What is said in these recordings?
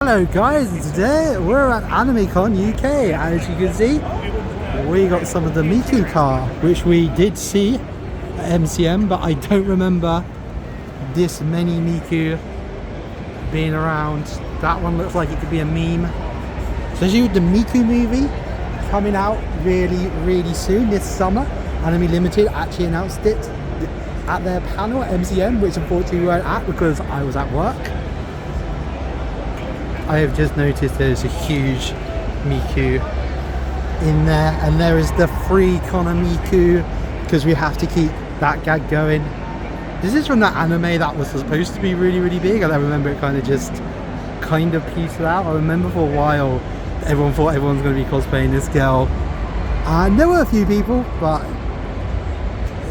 Hello guys, and today we're at Animecon UK. As you can see, we got some of the Miku car, which we did see at MCM, but I don't remember this many Miku being around. That one looks like it could be a meme. Especially with the Miku movie coming out really soon this summer. Anime Limited actually announced it at their panel at MCM, which unfortunately we weren't at because I was at work. I have just noticed there's a huge Miku in there, and there is the free Connor Miku because we have to keep that gag going. This is from that anime that was supposed to be really big, and I remember it kind of petered out. I remember for a while everyone thought everyone's going to be cosplaying this girl, and there were a few people, but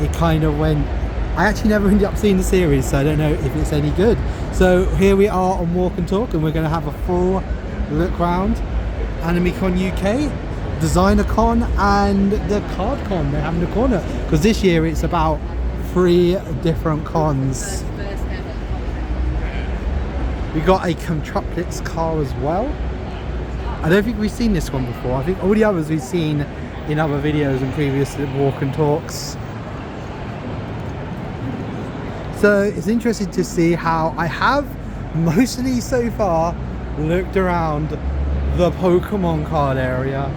it kind of went. I actually never ended up seeing the series, so I don't know if it's any good. So here we are on Walk and Talk, and we're going to have a full look round Animecon UK, Designer Con, and the Card Con they have in the corner. Because this year it's about 3 different cons. We got a Contraplix car as well. I don't think we've seen this one before. I think all the others we've seen in other videos and previous Walk and Talks. So it's interesting to see how I have mostly so far looked around the Pokemon card area.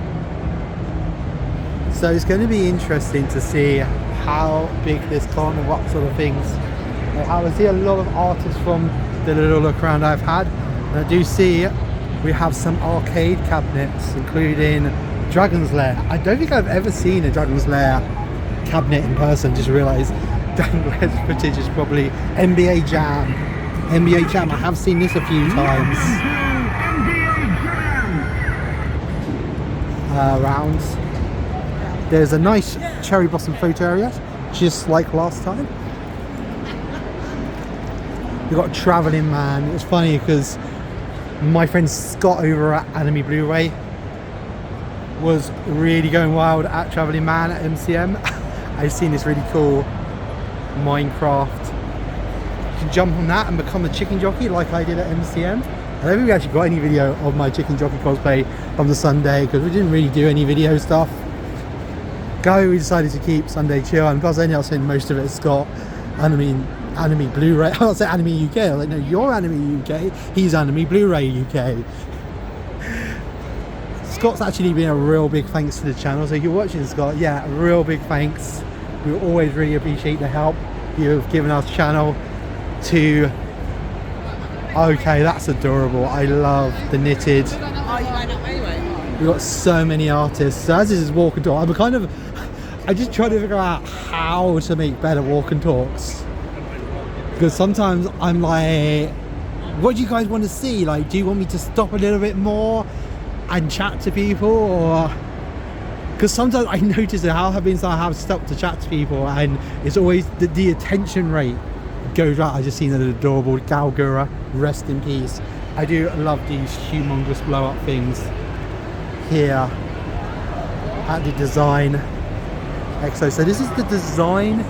So it's going to be interesting to see how big this con and what sort of things they have. I see a lot of artists from the little look around I've had. And I do see we have some arcade cabinets, including Dragon's Lair. I don't think I've ever seen a Dragon's Lair cabinet in person. Just realised Dragon's Lair's footage is probably NBA Jam. NBA Jam, I have seen this a few times. Rounds. There's a nice cherry blossom photo area, just like last time. We've got Travelling Man. It's funny because my friend Scott over at Anime Blu-ray was really going wild at Travelling Man at MCM. I've seen this really cool Minecraft. You can jump on that and become a chicken jockey like I did at MCM. I don't think we actually got any video of my chicken jockey cosplay from the Sunday because we didn't really do any video stuff. We decided to keep Sunday chill, and plus I ended up saying most of it Scott Anime Blu-ray. I'll say Anime UK. I was like, no, you're Anime UK, he's Anime Blu-ray UK. Scott's actually been a real big thanks to the channel, so if you're watching Scott, yeah, a real big thanks. We always really appreciate the help you've given our channel to. Okay, that's adorable. I love the knitted. We've got so many artists. So as this is Walk and Talk, I just try to figure out how to make better Walk and Talks. Because sometimes I'm like, what do you guys want to see? Like, do you want me to stop a little bit more and chat to people, or? Because sometimes I notice that I have stopped to chat to people, and it's always the attention rate goes right. I just seen an adorable Galgura, rest in peace. I do love these humongous blow up things here at the Design Expo. So this is the Design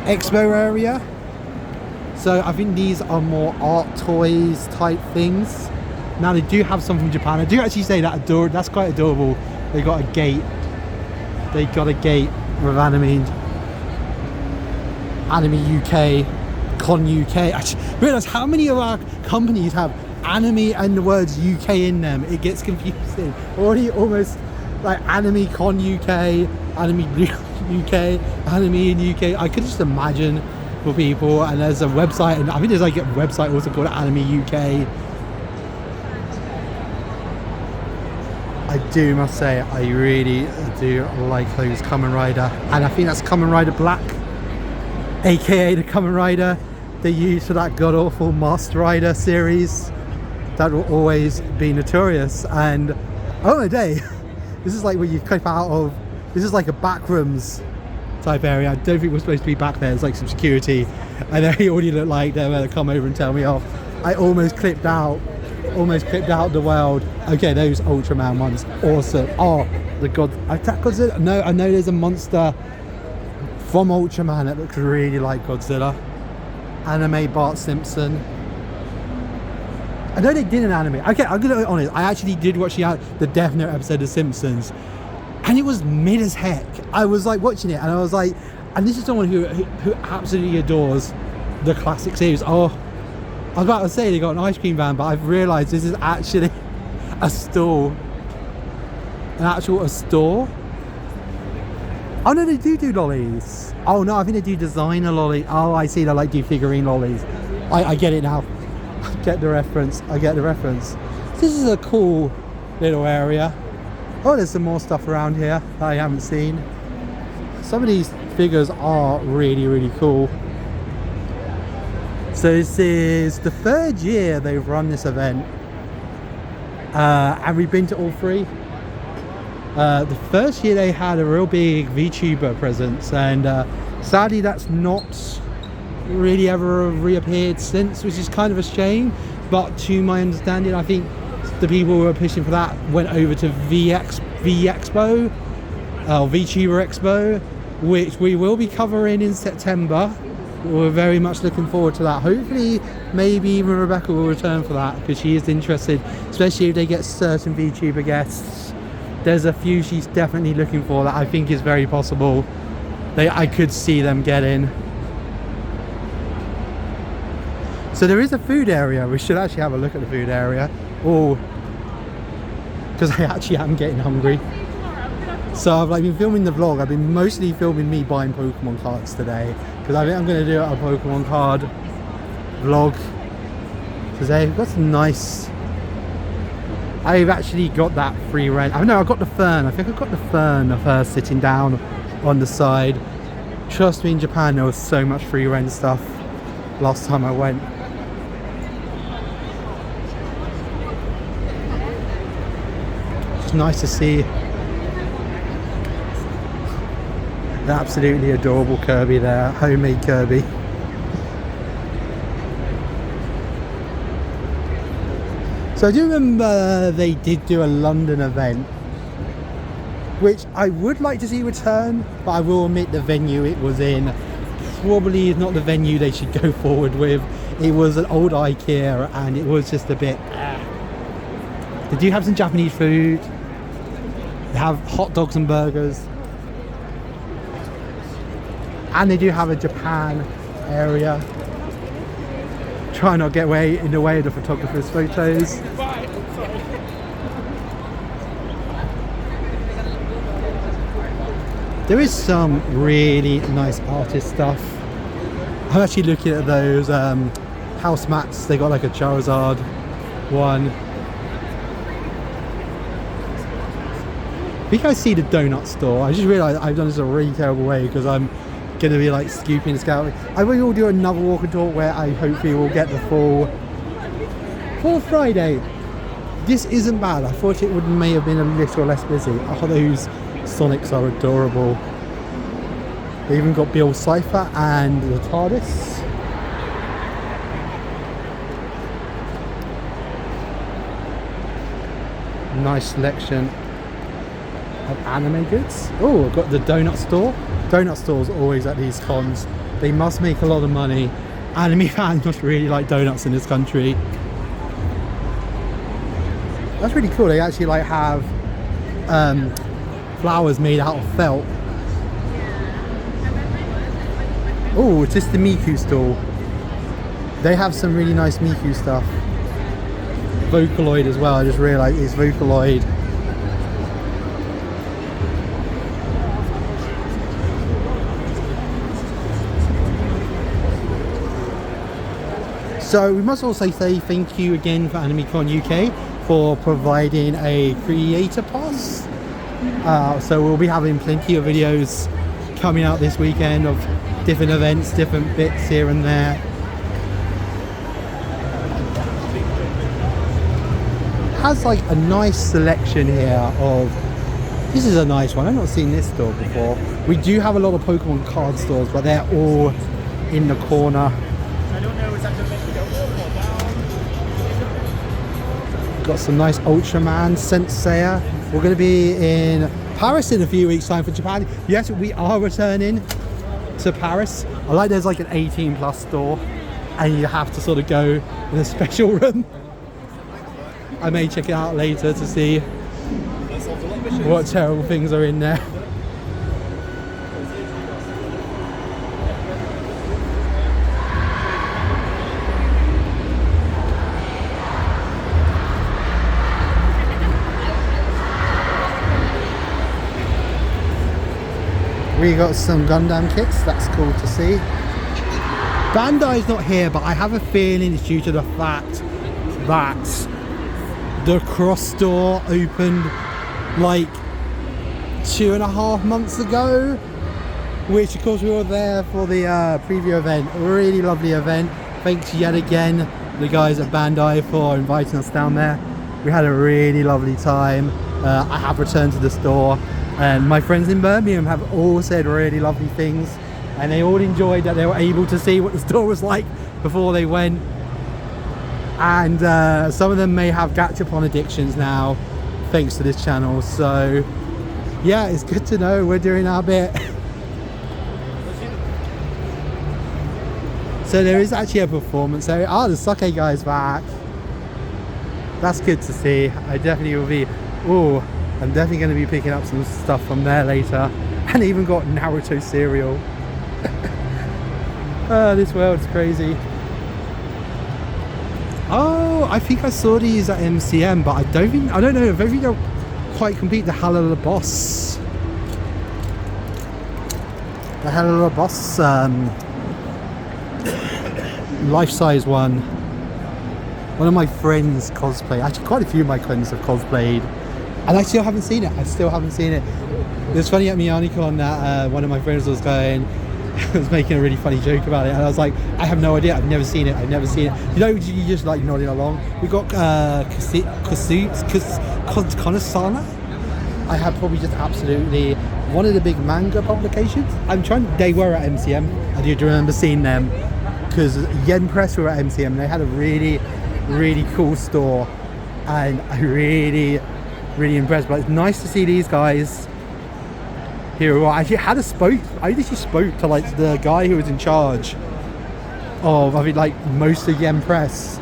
Expo area. So I think these are more art toys type things. Now they do have some from Japan. I do actually say that's quite adorable. They got a gate. They got a gate with Anime UK, Con UK. I just realised how many of our companies have anime and the words UK in them. It gets confusing. Already almost like Anime Con UK, Anime UK, Anime in UK. I could just imagine for people, and there's a website, and I think there's like a website also called Anime UK. I must say, I really do like those Kamen Rider, and I think that's Kamen Rider Black, aka the Kamen Rider they used for that god-awful Master Rider series that will always be notorious. And oh my day, this is like where you clip out of, this is like a backrooms type area. I don't think we're supposed to be back there. There's like some security, and they already look like they're going to come over and tell me off. I almost clipped out the world. Okay, those Ultraman ones, awesome. Oh, the god, attack Godzilla. No, I know there's a monster from Ultraman that looks really like Godzilla. Anime Bart Simpson. I know they did an anime. Okay, I'm gonna be honest. I actually did watch the Death Note episode of Simpsons, and it was mid as heck. I was like watching it, and I was like, and this is someone who absolutely adores the classic series. Oh, I was about to say they got an ice cream van, but I've realised this is actually a store. A store. Oh no, they do lollies. Oh no, I think they do designer lollies. Oh, I see, they like do figurine lollies. I get it now. I get the reference. This is a cool little area. Oh, there's some more stuff around here that I haven't seen. Some of these figures are really cool. So this is the 3rd year they've run this event, and we've been to all 3. The first year they had a real big VTuber presence, and sadly that's not really ever reappeared since, which is kind of a shame. But to my understanding, I think the people who were pushing for that went over to VTuber Expo, which we will be covering in September. We're very much looking forward to that. Hopefully maybe even Rebecca will return for that, because she is interested, especially if they get certain VTuber guests. There's a few she's definitely looking for that I think is very possible. I could see them getting. So there is a food area. We should actually have a look at the food area. Oh, because I actually am getting hungry. So I've been filming the vlog. I've been mostly filming me buying Pokemon cards today, because I think I'm going to do a Pokemon card vlog today. We've got some nice. I've actually got that free rent. I know I got the fern. I think I got the fern of her sitting down on the side. Trust me, in Japan there was so much free rent stuff last time I went. It's nice to see the absolutely adorable Kirby there, homemade Kirby. So I do remember they did do a London event, which I would like to see return, but I will admit the venue it was in probably is not the venue they should go forward with. It was an old IKEA and it was just a bit They do have some Japanese food. They have hot dogs and burgers. And they do have a Japan area. Try not to get in the way of the photographer's photos. There is some really nice artist stuff. I'm actually looking at those house mats. They got like a Charizard one. I think I see the donut store. I just realised I've done this a really terrible way, because I'm going to be like scooping and scouting. I will do another walk and talk where I hopefully will get the full Friday. This isn't bad. I thought it may have been a little less busy. Oh, those Sonics are adorable. They even got Bill Cipher and the TARDIS. Nice selection of anime goods. Oh, I've got the donut store. Donut stores always at these cons. They must make a lot of money. Anime fans must really like donuts in this country. That's really cool. They actually like have flowers made out of felt. Oh, it's just the Miku store. They have some really nice Miku stuff. Vocaloid as well. I just realised it's Vocaloid. So we must also say thank you again for Animecon UK for providing a creator pass. So we'll be having plenty of videos coming out this weekend of different events, different bits here and there. Has like a nice selection here of, this is a nice one. I've not seen this store before. We do have a lot of Pokemon card stores, but they're all in the corner. Got some nice Ultraman, Senseiya. We're going to be in Paris in a few weeks' time for Japan. Yes, we are returning to Paris. I like there's like an 18+ store and you have to sort of go in a special room. I may check it out later to see what terrible things are in there. We got some Gundam kits, that's cool to see. Bandai's not here, but I have a feeling it's due to the fact that the cross store opened like 2.5 months ago, which of course we were there for the preview event. A really lovely event. Thanks yet again the guys at Bandai for inviting us down there. We had a really lovely time. I have returned to the store, and my friends in Birmingham have all said really lovely things, and they all enjoyed that they were able to see what the store was like before they went. And some of them may have gachapon addictions now thanks to this channel, so yeah, it's good to know we're doing our bit. So there is actually a performance area. Oh, the sake guy's back. That's good to see. I definitely will be, I'm definitely going to be picking up some stuff from there later. And even got Naruto cereal. This world's crazy. Oh, I think I saw these at MCM, but I don't know, I don't think they'll quite complete the Hell of the Boss. The Hell of the Boss life-size one. One of my friends cosplayed, actually quite a few of my friends have cosplayed, and I still haven't seen it. It was funny at Animecon that one of my friends was going, was making a really funny joke about it, and I was like, I have no idea, I've never seen it. You know, you just like nodding along. We got Konosana. I had probably just absolutely one of the big manga publications. They were at MCM. I do remember seeing them because Yen Press were at MCM, and they had a really cool store, and I really impressed. But it's nice to see these guys here. Well, I actually spoke to like the guy who was in charge of, I think, like most of Yen Press.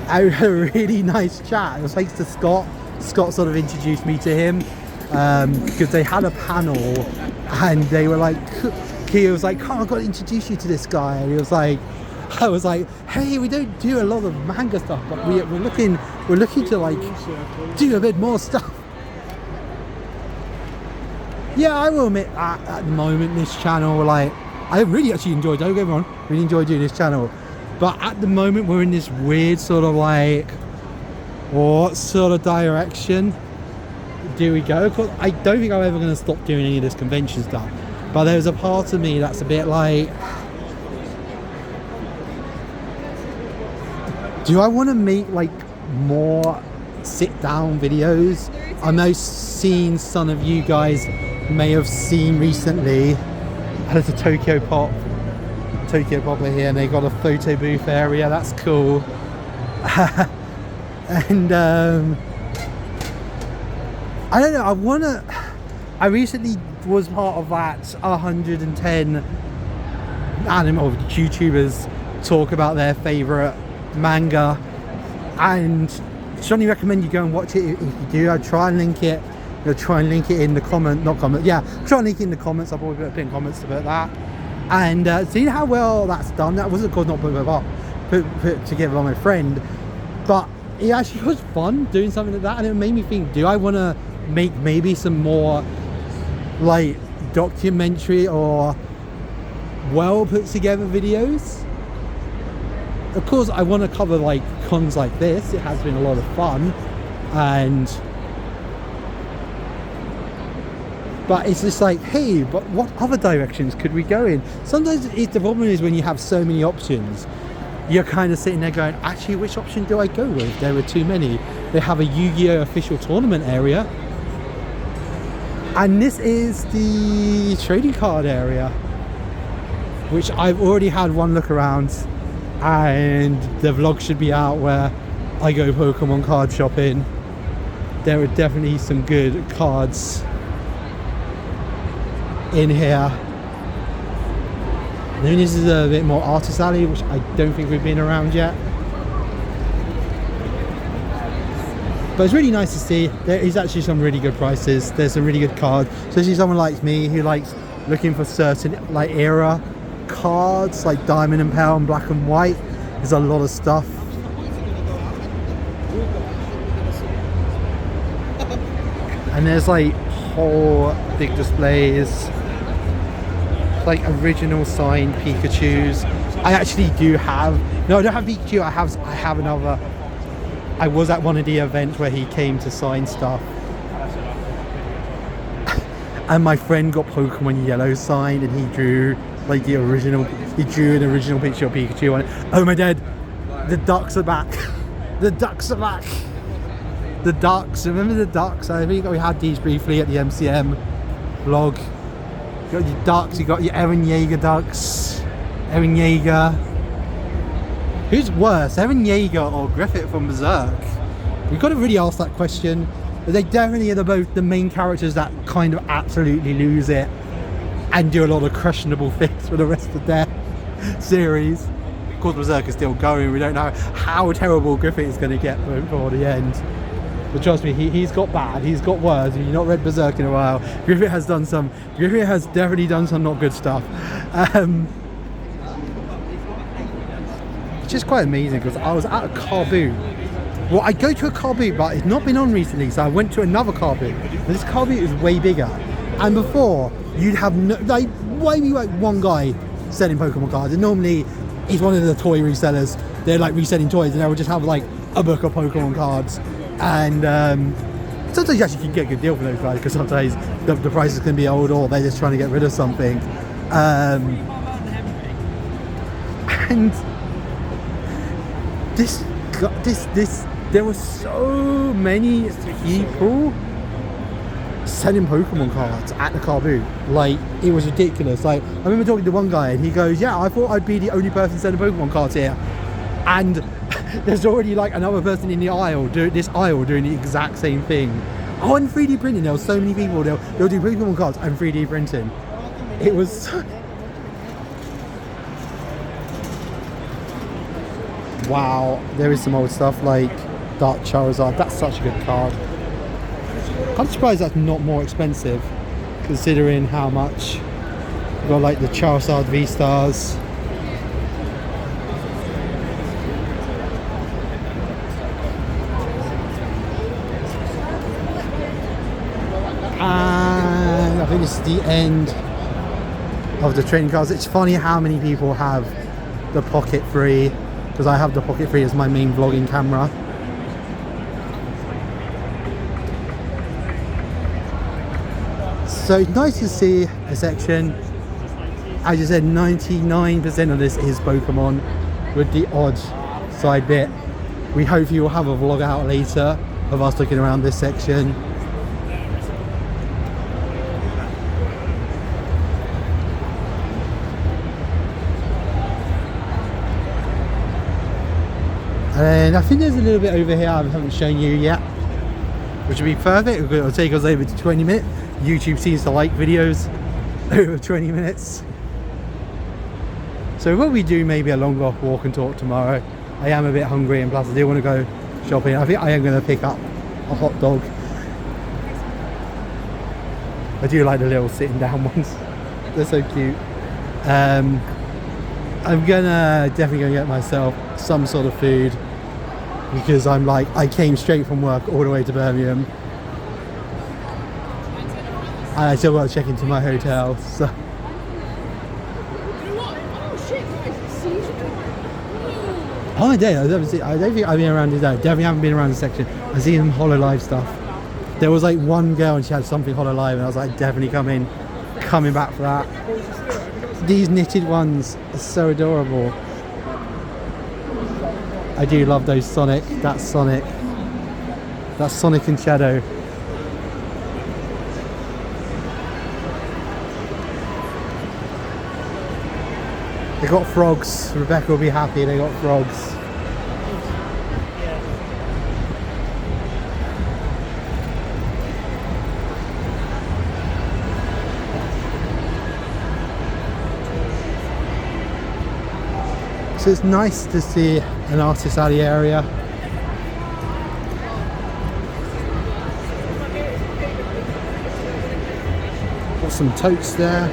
I had a really nice chat. It was thanks to Scott. Scott sort of introduced me to him because they had a panel, and they were like, he was like, "Oh, I've got to introduce you to this guy," and he was like, I was like, hey, we don't do a lot of manga stuff, but we're looking to like do a bit more stuff. Yeah, I will admit at the moment this channel, like, I really actually enjoy, don't get me wrong, really enjoy doing this channel, but at the moment we're in this weird sort of like, what sort of direction do we go? Because I don't think I'm ever going to stop doing any of this convention stuff, but there's a part of me that's a bit like, do I want to make like more sit-down videos? I know some of you guys may have seen recently, there's a Tokyo Pop here, and they got a photo booth area. That's cool. And I don't know, I recently was part of that 110 YouTubers talk about their favorite manga, and strongly recommend you go and watch it if you do. I'll try and link it. Try and link it in the try and link it in the comments. I'll probably put in comments about that, and seeing how well that's done. That wasn't put together by my friend, but it actually was fun doing something like that, and it made me think, do I want to make maybe some more like documentary or well put together videos? Of course, I want to cover like cons like this. It has been a lot of fun, but it's just like, hey, but what other directions could we go in? Sometimes the problem is when you have so many options, you're kind of sitting there going, actually, which option do I go with? There are too many. They have a Yu-Gi-Oh! Official tournament area, and this is the trading card area, which I've already had one look around, and the vlog should be out where I go Pokemon card shopping. There are definitely some good cards in here. Then this is a bit more artist alley, which I don't think we've been around yet. But it's really nice to see there is actually some really good prices. There's some really good cards, especially someone like me who likes looking for certain like era cards, like Diamond and Pearl and Black and White. There's a lot of stuff. And there's like whole big displays, like original signed Pikachus. I actually do have, no, I don't have Pikachu. I have another. I was at one of the events where he came to sign stuff, and my friend got Pokemon Yellow signed, and he drew like the original. He drew an original picture of Pikachu on it. Oh my dad, the ducks are back. The ducks are back. The ducks, remember the ducks? I think we had these briefly at the MCM vlog. You got your ducks, you got your Eren Yeager ducks. Eren Yeager. Who's worse, Eren Yeager or Griffith from Berserk? We've got to really ask that question. They definitely are both the main characters that kind of absolutely lose it and do a lot of questionable things for the rest of their series. Of course, Berserk is still going. We don't know how terrible Griffith is going to get before the end. But trust me, he's got bad, he's got worse. If you've not read Berserk in a while, Griffith has definitely done some not good stuff. It's just quite amazing because I was at a car boot. Well, I go to a car boot, but it's not been on recently, so I went to another car boot. This car boot is way bigger. And before, you'd have maybe like one guy selling Pokemon cards, and normally he's one of the toy resellers. They're like reselling toys, and they would just have like a book of Pokemon cards. And sometimes you actually can get a good deal for those guys, because sometimes the prices can be old, or they're just trying to get rid of something. And there were so many people selling Pokemon cards at the car boot. Like, it was ridiculous. Like, I remember talking to one guy, and he goes, yeah, I thought I'd be the only person selling Pokemon cards here, and there's already like another person in the aisle doing the exact same thing. Oh, and 3D printing, there were so many people, they'll do Pokemon cards and 3D printing. It was wow. There is some old stuff like Dark Charizard. That's such a good card. I'm surprised that's not more expensive, considering how much you've got like the Charizard V-Stars. And I think this is the end of the trading cards. It's funny how many people have the Pocket 3, because I have the Pocket 3 as my main vlogging camera. So it's nice to see a section. As I said, 99% of this is Pokemon, with the odd side bit. We hopefully will have a vlog out later of us looking around this section. And I think there's a little bit over here I haven't shown you yet, which would be perfect. It'll take us over to 20 minutes. YouTube seems to like videos over 20 minutes. So when we do maybe a longer walk and talk tomorrow, I am a bit hungry, and plus I do want to go shopping. I think I am going to pick up a hot dog. I do like the little sitting down ones. They're so cute. I'm definitely gonna get myself some sort of food, because I came straight from work all the way to Birmingham, and I still got to check into my hotel. So oh, I did. I don't think I've been around this. I definitely haven't been around the section. I've seen some Hololive stuff. There was like one girl and she had something Hololive, and I was like, definitely coming back for that. These knitted ones are so adorable. I do love those Sonic. That's Sonic and Shadow. They got frogs. Rebecca will be happy they got frogs. So it's nice to see an artist alley area. some totes there.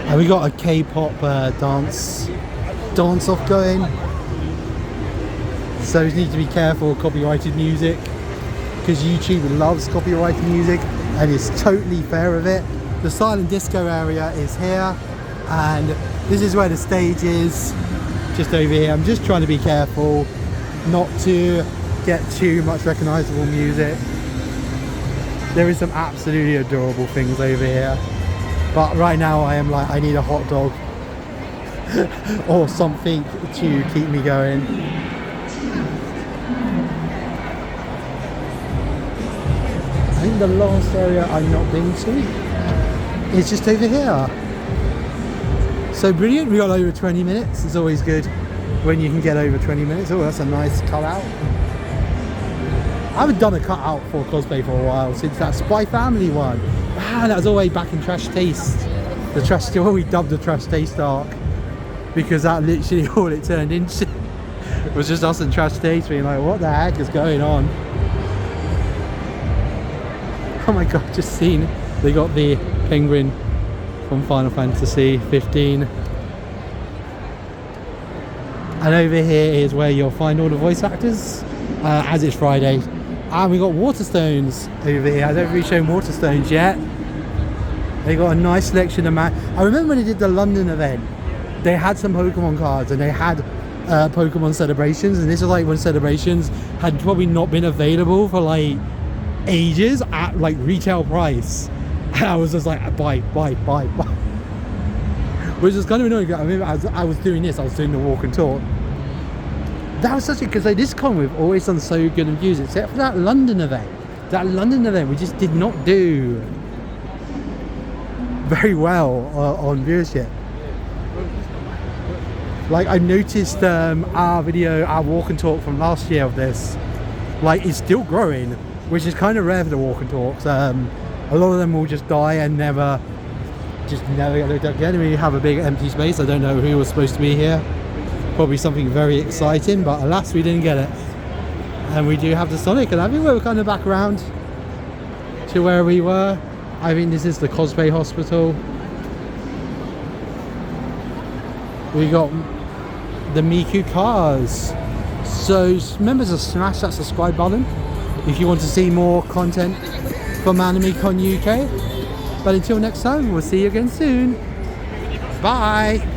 And we got a K-pop dance off going. So you need to be careful of copyrighted music, because YouTube loves copyrighted music and is totally fair of it. The silent disco area is here, and this is where the stage is, just over here. I'm just trying to be careful not to get too much recognizable music. There is some absolutely adorable things over here, but right now I am like, I need a hot dog or something to keep me going. I think the last area I'm not been to is just over here. So brilliant, we got over 20 minutes. It's always good when you can get over 20 minutes. Oh, that's a nice cutout. I haven't done a cutout for cosplay for a while, since that Spy Family one. Ah, that was all the way back in Trash Taste. The Trash, what we dubbed the Trash Taste arc, because that literally all it turned into was just us and Trash Taste being like, what the heck is going on? Oh my god, just seen they got the penguin from Final Fantasy 15. And over here is where you'll find all the voice actors, as it's Friday. And we got Waterstones over here. I don't really show Waterstones yet. They got a nice selection of I remember when they did the London event, they had some Pokemon cards and they had Pokemon celebrations, and this is like when celebrations had probably not been available for like ages at like retail price, and I was just like, buy, which is kind of annoying. I remember I was doing this, I was doing the walk and talk. That was such a, because like, this con we've always done so good in views, except for that London event. That London event we just did not do very well on viewership. Like I noticed our video, our walk and talk from last year of this, like it's still growing, which is kind of rare for the walk and talks. A lot of them will just die and never get looked at again. We have a big empty space. I don't know who was supposed to be here. Probably something very exciting, but alas, we didn't get it. And we do have the Sonic, and I think we're kind of back around to where we were. I think this is the cosplay hospital. We got the Miku cars. So remember to smash that subscribe button if you want to see more content from Animecon UK. But until next time, we'll see you again soon. Bye.